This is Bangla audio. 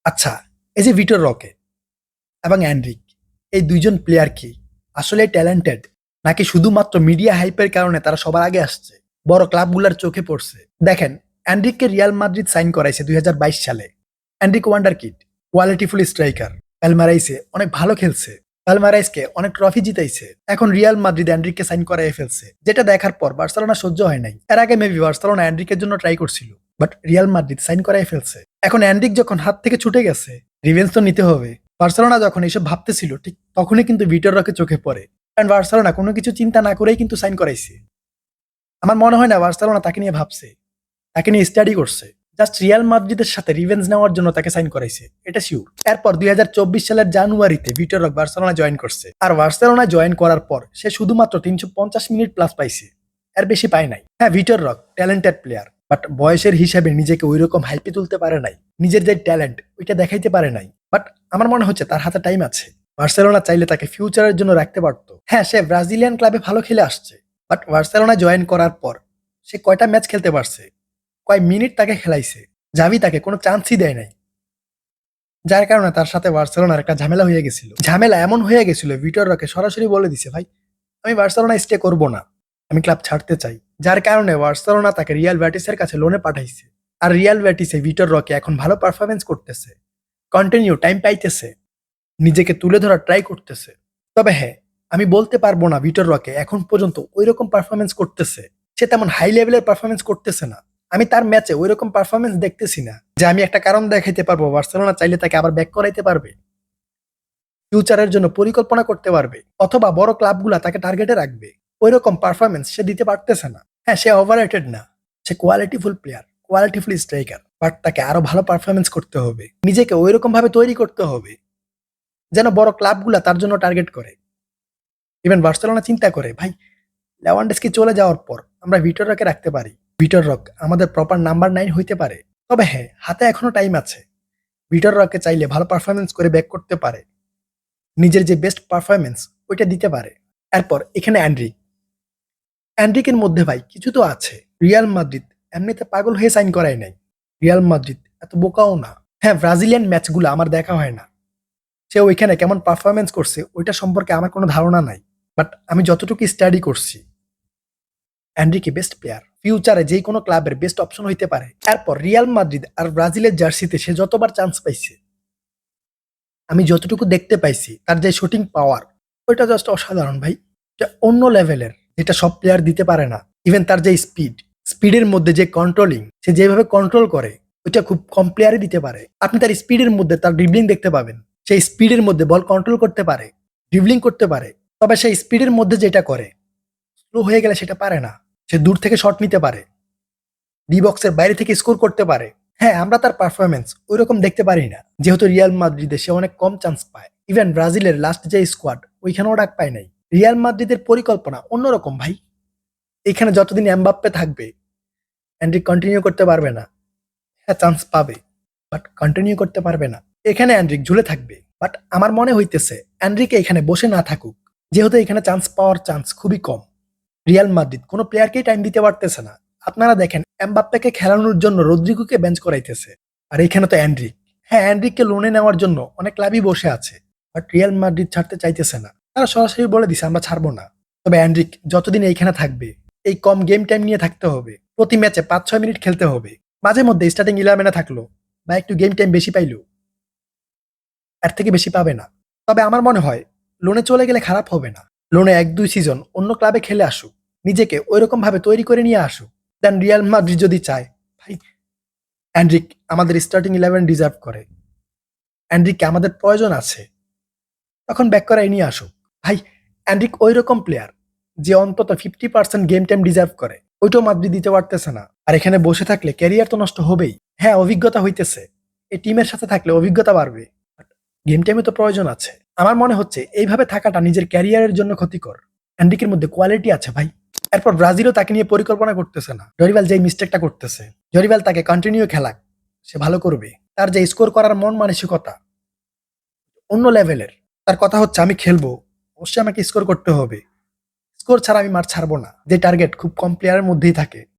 আচ্ছা, এই যে ভিটর রকে এবং অ্যান্ড্রিক, এই দুইজন প্লেয়ার কি আসলে ট্যালেন্টেড, নাকি শুধুমাত্র মিডিয়া হাইপের কারণে তারা সবার আগে আসছে, বড় ক্লাবগুলোর চোখে পড়ছে? দেখেন, অ্যান্ড্রিককে রিয়াল মাদ্রিদ সাইন করাইছে 2022 সালে। অ্যান্ড্রিক ওয়ান্ডার কিড, কোয়ালিটিফুল স্ট্রাইকার, প্যালমারাইসে অনেক ভালো খেলছে, প্যালমারাইসকে অনেক ট্রফি জিতাইছে। এখন রিয়াল মাদ্রিদ অ্যান্ড্রিককে সাইন করাই ফেলছে, যেটা দেখার পর বার্সেলোনা সহ্য হয় নাই। এর আগে মেবি বার্সেলোনা অ্যান্ড্রিকের জন্য ট্রাই করছিল, বাট রিয়াল মাদ্রিদ সাইন করাই ফেলছে। এখন অ্যান্ড্রিক যখন হাত থেকে ছুটে গেছে, রিভেঞ্জ তো নিতে হবে। বার্সেলোনা যখন এসব ভাবতেছিল, ঠিক তখনই কিন্তু ভিটর রকে চোখে পড়ে। কারণ বার্সেলোনা কোনো কিছু চিন্তা না করেই কিন্তু সাইন করাইছে। আমার মনে হয় না বার্সেলোনা তাকে নিয়ে ভাবছে, তাকে নিয়ে স্টাডি করছে। জাস্ট রিয়াল মাদ্রিদের সাথে রিভেঞ্জ নেওয়ার জন্য তাকে সাইন করাইছে, এটা শিওর। এরপর 2024 সালের জানুয়ারিতে ভিটর রক বার্সেলোনা জয়েন করছে। আর বার্সেলোনা জয়েন করার পর সে শুধুমাত্র 350 মিনিট প্লাস পাইছে, এর বেশি পায় নাই। হ্যাঁ, Vitor rock talented player, but বয়সের হিসাবে নিজেকে ওইরকম হাইপে তুলতে পারে নাই। নিজের যে ট্যালেন্ট ওইটা দেখাইতে পারে নাই। বাট আমার মনে হচ্ছে তার হাতে টাইম আছে। বার্সেলোনা চাইলে তাকে ফিউচারের জন্য রাখতে পারতো। হ্যাঁ, সে ব্রাজিলিয়ান ক্লাবে ভালো খেলে আসছে, বাট বার্সেলোনা জয়েন করার পর সে কয়টা ম্যাচ খেলতে পারছে, কয় মিনিট তাকে খেলাইছে, জাভি তাকে কোনো চান্সই দেয় নাই। যার কারণে তার সাথে বার্সেলোনার একটা ঝামেলা হয়ে গেছিল। ঝামেলা এমন হয়ে গেছিল, ভিটর রকে সরাসরি বলে দিছে, ভাই আমি বার্সেলোনা স্টে করব না, আমি ক্লাব ছাড়তে চাই। যার কারণে বার্সেলোনা তাকে রিয়াল ব্যাটিসের কাছে লোনে পাঠাইছে। আর রিয়াল ব্যাটিসে ভিটর রকে এখন ভালো পারফরমেন্স করতেছে, কন্টিনিউ টাইম পাইতেছে, নিজেকে তুলে ধরার ট্রাই করতেছে। তবে হ্যাঁ, আমি বলতে পারবো না ভিটর রকে এখন পর্যন্ত ওই রকম পারফরমেন্স করতেছে। সে তেমন হাই লেভেলের পারফরমেন্স করতেছে না। আমি তার ম্যাচে ওই রকম পারফরমেন্স দেখতেছি না যে আমি একটা কারণ দেখাইতে পারবো বার্সেলোনা চাইলে তাকে আবার ব্যাক করাইতে পারবে, ফিউচারের জন্য পরিকল্পনা করতে পারবে, অথবা বড় ক্লাবগুলা তাকে টার্গেটে রাখবে। ওই রকম পারফরমেন্স সে দিতে পারতেছে না। হ্যাঁ, সে ওভাররেটেড না, সে কোয়ালিটিফুল প্লেয়ার, কোয়ালিটিফুল স্ট্রাইকার, বাট তাকে আরো ভালো পারফরমেন্স করতে হবে, নিজেকে ওই রকম ভাবে তৈরি করতে হবে যেন বড় ক্লাবগুলা তার জন্য টার্গেট করে। ইভেন বার্সেলোনা চিন্তা করে, ভাই লেভানডস্কি চলে যাওয়ার পর আমরা ভিটর রকে রাখতে পারি, ভিটর রক আমাদের প্রপার নাম্বার 9 হইতে পারে। তবে হ্যাঁ, হাতে এখনো টাইম আছে। ভিটর রকে চাইলে ভালো পারফরমেন্স করে ব্যাক করতে পারে, নিজের যে বেস্ট পারফরমেন্স ওইটা দিতে পারে। এরপর এখানে অ্যান্ড্রিক, অ্যান্ড্রিকের মধ্যে ভাই কিছু তো আছে। রিয়াল মাদ্রিদ এমনিতে পাগল হয়ে সাইন করায় নাই, রিয়াল মাদ্রিদ এত বোকাও না। হ্যাঁ, ব্রাজিলিয়ান ম্যাচগুলো আমার দেখা হয় না, সে ওইখানে কেমন পারফরমেন্স করছে ওইটা সম্পর্কে আমার কোনো ধারণা নাই। বাট আমি যতটুকু স্টাডি করছি, অ্যান্ড্রিকে বেস্ট প্লেয়ার, ফিউচারে যে কোনো ক্লাবের বেস্ট অপশন হইতে পারে। এরপর রিয়াল মাদ্রিদ আর ব্রাজিলের জার্সিতে সে যতবার চান্স পাইছে, আমি যতটুকু দেখতে পাইছি তার যে শুটিং পাওয়ার ওইটা জাস্ট অসাধারণ ভাই। এটা অন্য লেভেলের, যেটা সব প্লেয়ার দিতে পারে না। ইভেন তার যে স্পিডের মধ্যে যে কন্ট্রোলিং, সে যেভাবে কন্ট্রোল করে ওইটা খুব কম প্লেয়ারই দিতে পারে। আপনি তার স্পিডের মধ্যে তার ড্রিবলিং দেখতে পাবেন, সেই স্পিডের মধ্যে বল কন্ট্রোল করতে পারে, ড্রিবলিং করতে পারে। তবে সেই স্পিডের মধ্যে যেটা করে, স্লো হয়ে গেলে সেটা পারে না। সে দূর থেকে শট নিতে পারে, ডি বক্সের বাইরে থেকে স্কোর করতে পারে। হ্যাঁ, আমরা তার পারফরমেন্স ওই রকম দেখতে পারি না, যেহেতু রিয়াল মাদ্রিদে সে অনেক কম চান্স পায়। ইভেন ব্রাজিলের লাস্ট যে স্কোয়াড ওইখানেও ডাক পায় নাই। রিয়াল মাদ্রিদের পরিকল্পনা অন্যরকম ভাই। এখানে যতদিন এমবাপ্পে থাকবে, অ্যান্ড্রিক কন্টিনিউ করতে পারবে না। হ্যাঁ, চান্স পাবে, বাট কন্টিনিউ করতে পারবে না। এখানে অ্যান্ড্রিক ঝুলে থাকবে। বাট আমার মনে হইতেছে অ্যান্ড্রিকে এখানে বসে না থাকুক, যেহেতু এখানে চান্স পাওয়ার চান্স খুবই কম। রিয়াল মাদ্রিদ কোনো প্লেয়ারকেই টাইম দিতে পারতেছে না। আপনারা দেখেন, এমবাপ্পেকে খেলানোর জন্য রদ্রিগোকে বেঞ্চ করাইতেছে, আর এখানে তো অ্যান্ড্রিক। হ্যাঁ, অ্যান্ড্রিককে লোনে নেওয়ার জন্য অনেক ক্লাবই বসে আছে, বাট রিয়াল মাদ্রিদ ছাড়তে চাইতেছে না। তারা সরাসরি বলে দিছে আমরা ছাড়বো না। তবে অ্যান্ড্রিক যতদিন এইখানে থাকবে, এই কম গেম টাইম নিয়ে থাকতে হবে, প্রতি ম্যাচে 5-6 মিনিট খেলতে হবে, মাঝে মধ্যে স্টার্টিং 11-এ থাকলো বা একটু গেম টাইম বেশি পাইলো, এর থেকে বেশি পাবে না। তবে আমার মনে হয় লোনে চলে গেলে খারাপ হবে না। লোনে 1-2 সিজন অন্য ক্লাবে খেলে আসুক, নিজেকে ওইরকম ভাবে তৈরি করে নিয়ে আসুক। দেন রিয়াল মাদ্রিদ যদি চায়, ভাই অ্যান্ড্রিক আমাদের স্টার্টিং 11 ডিজার্ভ করে, অ্যান্ড্রিককে আমাদের প্রয়োজন আছে, তখন ব্যাক করাই নিয়ে আসুক। ভাই অ্যান্ড্রিক ওই রকম প্লেয়ার যে অন্তত 50% গেম টাইম ডিজার্ভ করে, ওইটাও মাদ্রিদ দিতে পারতেছে না। আর এখানে বসে থাকলে ক্যারিয়ার তো নষ্ট হবেই। হ্যাঁ, অভিজ্ঞতা হইতেছে, এই টিমের সাথে থাকলে অভিজ্ঞতা বাড়বে, গেম টাইমে তো প্রয়োজন আছে। আমার মনে হচ্ছে এইভাবে থাকাটা নিজের ক্যারিয়ারের জন্য ক্ষতিকর। অ্যান্ড্রিকের মধ্যে কোয়ালিটি আছে ভাই। এরপর ব্রাজিলও তাকে নিয়ে পরিকল্পনা করতেছে না। জরিবাল যেই মিস্টেকটা করতেছে, জরিবাল তাকে কন্টিনিউ খেলাক, সে ভালো করবে। তার যে স্কোর করার মন মানসিকতা অন্য লেভেলের। তার কথা হচ্ছে আমি খেলবো, অবশ্যই আমাকে স্কোর করতে হবে, স্কোর ছাড়া আমি মাঠ ছাড়বো না। যে টার্গেট খুব কম প্লেয়ারের মধ্যেই থাকে।